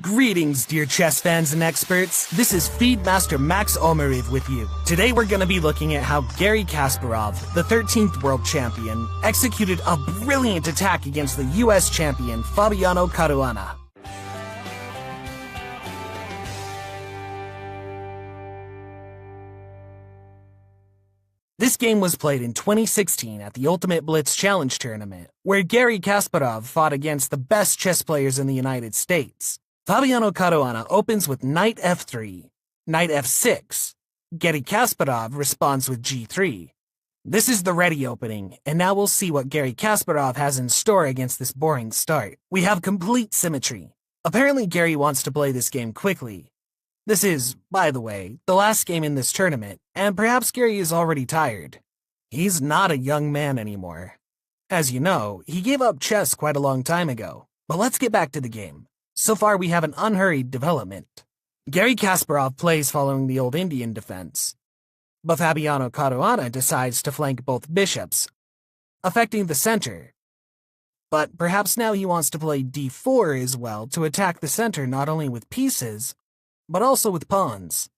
Greetings, dear chess fans and experts. This is Feedmaster Max Omariv with you. Today we're going to be looking at how Garry Kasparov, the 13th world champion, executed a brilliant attack against the US champion Fabiano Caruana. This game was played in 2016 at the Ultimate Blitz Challenge Tournament, where Garry Kasparov fought against the best chess players in the United States. Fabiano Caruana opens with knight f3, knight f6. Garry Kasparov responds with g3. This is the ready opening, and now we'll see what Garry Kasparov has in store against this boring start. We have complete symmetry. Apparently Garry wants to play this game quickly. This is, by the way, the last game in this tournament, and perhaps Garry is already tired. He's not a young man anymore. As you know, he gave up chess quite a long time ago. But let's get back to the game. So far, we have an unhurried development. Garry Kasparov plays following the old Indian defense, but Fabiano Caruana decides to flank both bishops, affecting the center. But perhaps now he wants to play d4 as well to attack the center not only with pieces, but also with pawns.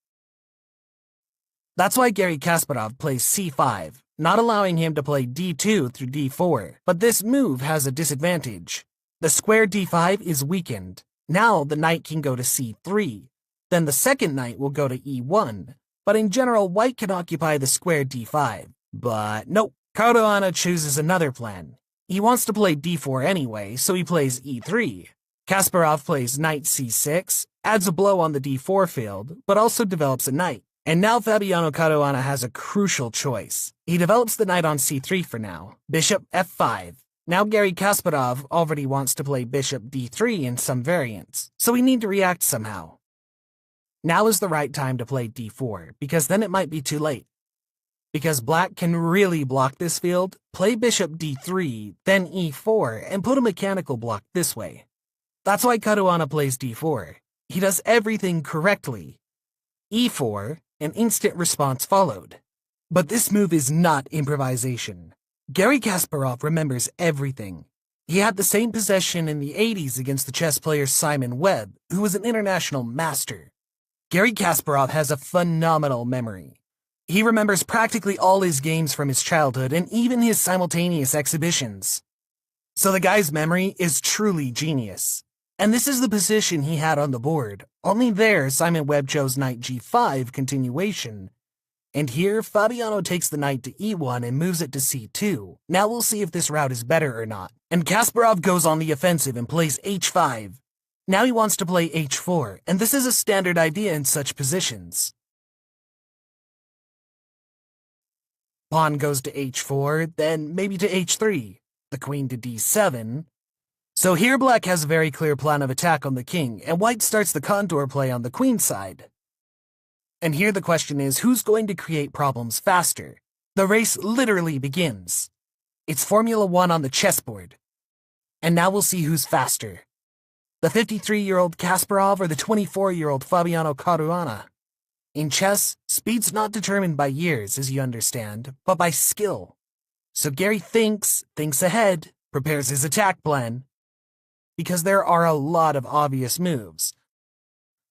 That's why Garry Kasparov plays c5, not allowing him to play d2 through d4. But this move has a disadvantage. The square d5 is weakened. Now the knight can go to c3. Then the second knight will go to e1. But in general, white can occupy the square d5. But nope, Caruana chooses another plan. He wants to play d4 anyway, so he plays e3. Kasparov plays knight c6, adds a blow on the d4 field, but also develops a knight. And now Fabiano Caruana has a crucial choice. He develops the knight on c3 for now. Bishop f5. Now Garry Kasparov already wants to play bishop d3 in some variants, so we need to react somehow. Now is the right time to play d4, because then it might be too late. Because black can really block this field, play bishop d3, then e4, and put a mechanical block this way. That's why Caruana plays d4. He does everything correctly. e4, an instant response followed. But this move is not improvisation. Garry Kasparov remembers everything. He had the same possession in the 80s against the chess player Simon Webb, who was an international master. Garry Kasparov has a phenomenal memory. He remembers practically all his games from his childhood and even his simultaneous exhibitions. So the guy's memory is truly genius. And this is the position he had on the board. Only there, Simon Webb chose knight g5 continuation. And here, Fabiano takes the knight to e1 and moves it to c2. Now we'll see if this route is better or not. And Kasparov goes on the offensive and plays h5. Now he wants to play h4, and this is a standard idea in such positions. Pawn goes to h4, then maybe to h3. The queen to d7. So here black has a very clear plan of attack on the king, and white starts the contour play on the queen side. And here the question is, who's going to create problems faster? The race literally begins. It's Formula 1 on the chessboard. And now we'll see who's faster. The 53-year-old Kasparov or the 24-year-old Fabiano Caruana? In chess, speed's not determined by years, as you understand, but by skill. So Garry thinks ahead, prepares his attack plan. Because there are a lot of obvious moves,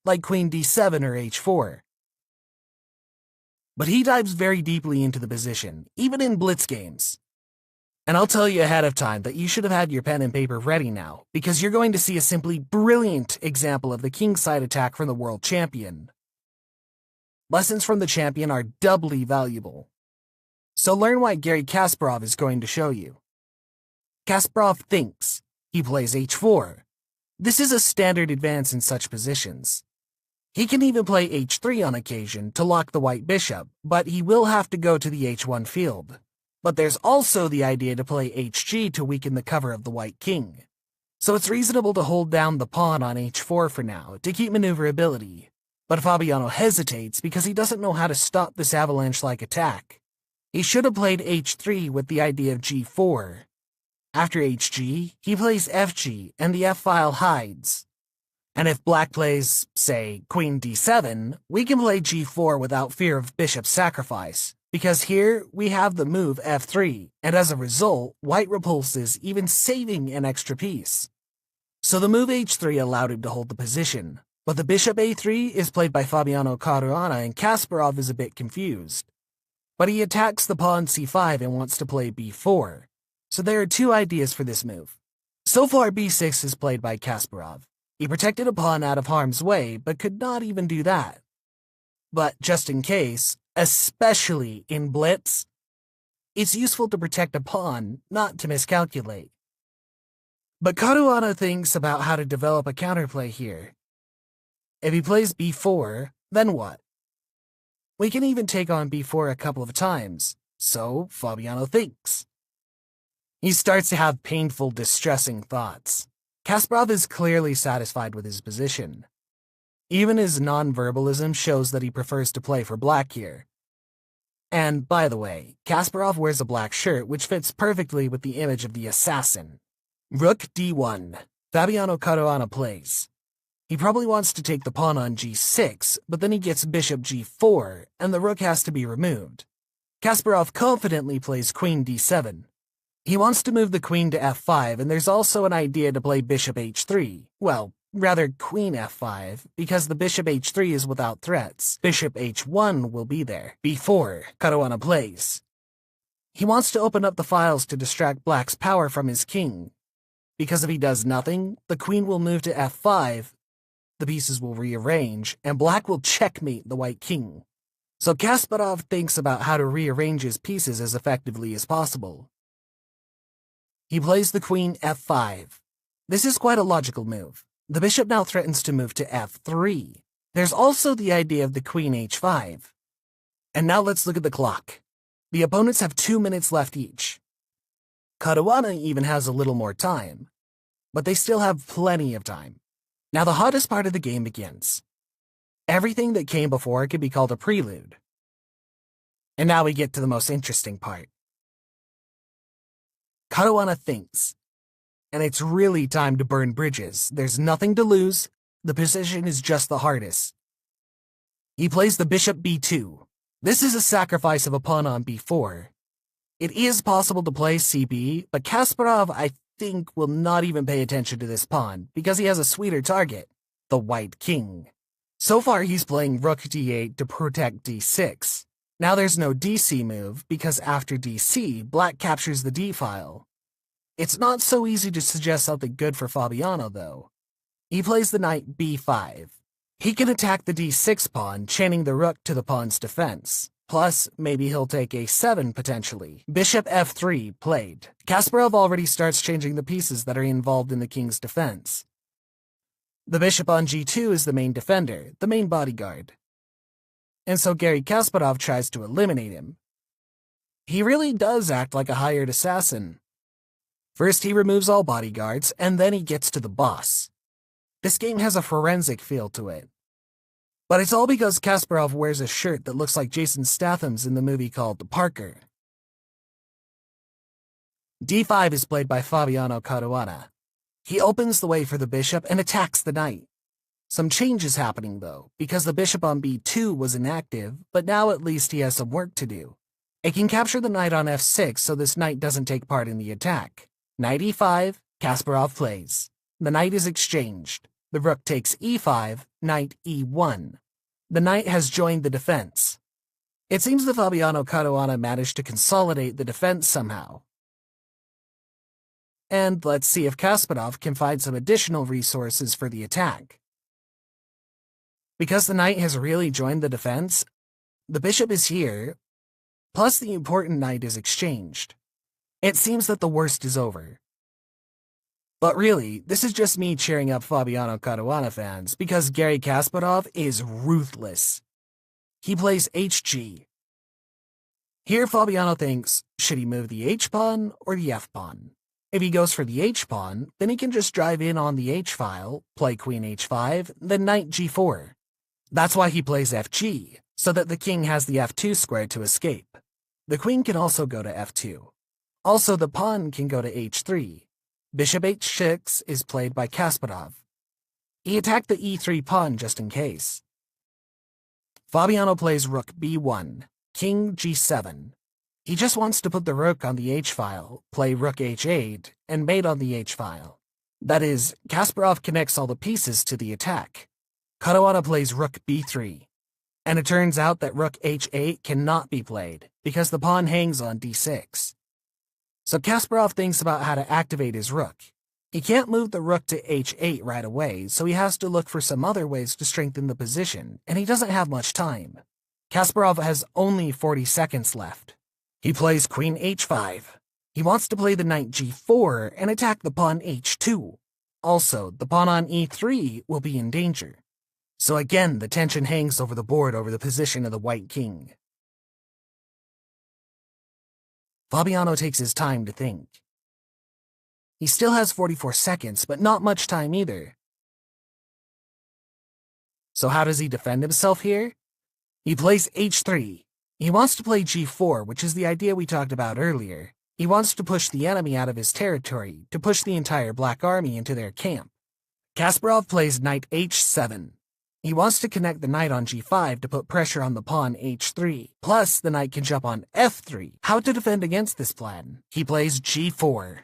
like queen d7 or h4. But he dives very deeply into the position, even in blitz games. And I'll tell you ahead of time that you should have had your pen and paper ready now, because you're going to see a simply brilliant example of the kingside attack from the world champion. Lessons from the champion are doubly valuable. So learn why Garry Kasparov is going to show you. Kasparov thinks. He plays h4. This is a standard advance in such positions. He can even play h3 on occasion to lock the white bishop, but he will have to go to the h1 field. But there's also the idea to play hg to weaken the cover of the white king. So it's reasonable to hold down the pawn on h4 for now, to keep maneuverability. But Fabiano hesitates because he doesn't know how to stop this avalanche-like attack. He should have played h3 with the idea of g4. After hg, he plays fg, and the f-file hides. And if black plays, say, queen d7, we can play g4 without fear of bishop sacrifice, because here we have the move f3, and as a result, white repulses, even saving an extra piece. So the move h3 allowed him to hold the position, but the bishop a3 is played by Fabiano Caruana and Kasparov is a bit confused. But he attacks the pawn c5 and wants to play b4, so there are two ideas for this move. So far b6 is played by Kasparov. He protected a pawn out of harm's way, but could not even do that. But just in case, especially in blitz, it's useful to protect a pawn, not to miscalculate. But Caruana thinks about how to develop a counterplay here. If he plays b4, then what? We can even take on b4 a couple of times, so Fabiano thinks. He starts to have painful, distressing thoughts. Kasparov is clearly satisfied with his position. Even his non-verbalism shows that he prefers to play for black here. And, by the way, Kasparov wears a black shirt which fits perfectly with the image of the assassin. Rook d1. Fabiano Caruana plays. He probably wants to take the pawn on g6, but then he gets bishop g4, and the rook has to be removed. Kasparov confidently plays queen d7. He wants to move the queen to f5, and there's also an idea to play bishop h3. Well, rather queen f5, because the bishop h3 is without threats. Bishop h1 will be there. b4, Caruana plays. He wants to open up the files to distract black's power from his king, because if he does nothing, the queen will move to f5, the pieces will rearrange, and black will checkmate the white king. So Kasparov thinks about how to rearrange his pieces as effectively as possible. He plays the queen f5. This is quite a logical move. The bishop now threatens to move to f3. There's also the idea of the queen h5. And now let's look at the clock. The opponents have 2 minutes left each. Caruana even has a little more time, but they still have plenty of time. Now the hottest part of the game begins. Everything that came before could be called a prelude. And now we get to the most interesting part. Caruana thinks, and it's really time to burn bridges. There's nothing to lose. The position is just the hardest. He plays the bishop b2. This is a sacrifice of a pawn on b4. It is possible to play cb, but Kasparov, I think, will not even pay attention to this pawn because he has a sweeter target, the white king. So far he's playing rook d8 to protect d6. Now there's no dc move because after dc, black captures the d-file. It's not so easy to suggest something good for Fabiano, though. He plays the knight b5. He can attack the d6 pawn, chaining the rook to the pawn's defense. Plus, maybe he'll take a7 potentially. Bishop f3 played. Kasparov already starts changing the pieces that are involved in the king's defense. The bishop on g2 is the main defender, the main bodyguard. And so Garry Kasparov tries to eliminate him. He really does act like a hired assassin. First he removes all bodyguards, and then he gets to the boss. This game has a forensic feel to it. But it's all because Kasparov wears a shirt that looks like Jason Statham's in the movie called Parker. d5 is played by Fabiano Caruana. He opens the way for the bishop and attacks the knight. Some change is happening, though, because the bishop on b2 was inactive, but now at least he has some work to do. It can capture the knight on f6 so this knight doesn't take part in the attack. Knight e5, Kasparov plays. The knight is exchanged. The rook takes e5, knight e1. The knight has joined the defense. It seems that Fabiano Caruana managed to consolidate the defense somehow. And let's see if Kasparov can find some additional resources for the attack. Because the knight has really joined the defense, the bishop is here, plus the important knight is exchanged. It seems that the worst is over. But really, this is just me cheering up Fabiano Caruana fans, because Garry Kasparov is ruthless. He plays hg. Here Fabiano thinks, should he move the h-pawn or the f-pawn? If he goes for the h-pawn, then he can just drive in on the h-file, play queen h5, then knight g4. That's why he plays fg, so that the king has the f2 square to escape. The queen can also go to f2. Also, the pawn can go to h3. Bishop h6 is played by Kasparov. He attacked the e3 pawn just in case. Fabiano plays rook b1, king g7. He just wants to put the rook on the h-file, play rook h8, and mate on the h-file. That is, Kasparov connects all the pieces to the attack. Caruana plays rook b3. And it turns out that rook h8 cannot be played, because the pawn hangs on d6. So Kasparov thinks about how to activate his rook. He can't move the rook to h8 right away, so he has to look for some other ways to strengthen the position, and he doesn't have much time. Kasparov has only 40 seconds left. He plays queen h5. He wants to play the knight g4 and attack the pawn h2. Also, the pawn on e3 will be in danger. So again, the tension hangs over the board over the position of the white king. Fabiano takes his time to think. He still has 44 seconds, but not much time either. So how does he defend himself here? He plays h3. He wants to play g4, which is the idea we talked about earlier. He wants to push the enemy out of his territory, to push the entire black army into their camp. Kasparov plays knight h7. He wants to connect the knight on g5 to put pressure on the pawn h3, plus the knight can jump on f3. How to defend against this plan? He plays g4.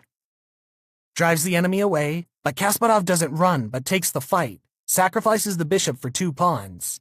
Drives the enemy away, but Kasparov doesn't run but takes the fight, sacrifices the bishop for 2 pawns.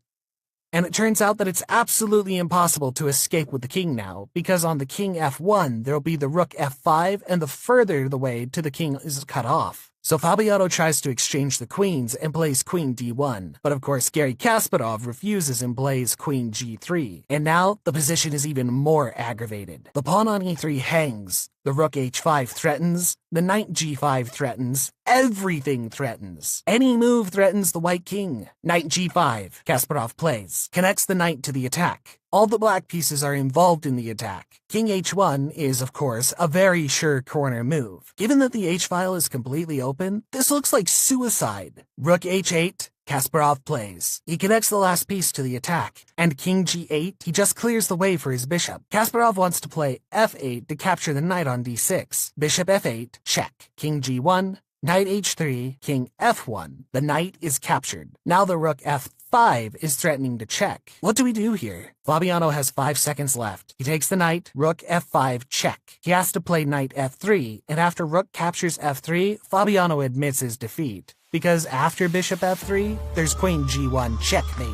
And it turns out that it's absolutely impossible to escape with the king now, because on the king f1 there'll be the rook f5, and the further the way to the king is cut off. So Fabiano tries to exchange the queens and plays queen d1, but of course Garry Kasparov refuses and plays queen g3, and now the position is even more aggravated. The pawn on e3 hangs, the rook h5 threatens, the knight g5 threatens, everything threatens. Any move threatens the white king. Knight g5, Kasparov plays, connects the knight to the attack. All the black pieces are involved in the attack. King h1 is, of course, a very sure corner move. Given that the h-file is completely open, this looks like suicide. Rook h8, Kasparov plays. He connects the last piece to the attack, and king g8, he just clears the way for his bishop. Kasparov wants to play f8 to capture the knight on d6. Bishop f8, check. King g1, knight h3, king f1. The knight is captured. Now the rook f5 is threatening to check. What do we do here? Fabiano has 5 seconds left. He takes the knight, rook f5, check. He has to play knight f3, and after rook captures f3, Fabiano admits his defeat. Because after bishop f3, there's queen g1 checkmate.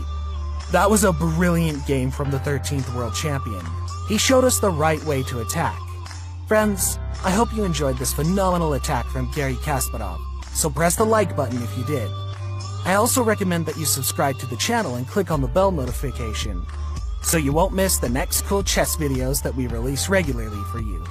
That was a brilliant game from the 13th world champion. He showed us the right way to attack. Friends, I hope you enjoyed this phenomenal attack from Garry Kasparov, so press the like button if you did. I also recommend that you subscribe to the channel and click on the bell notification, so you won't miss the next cool chess videos that we release regularly for you.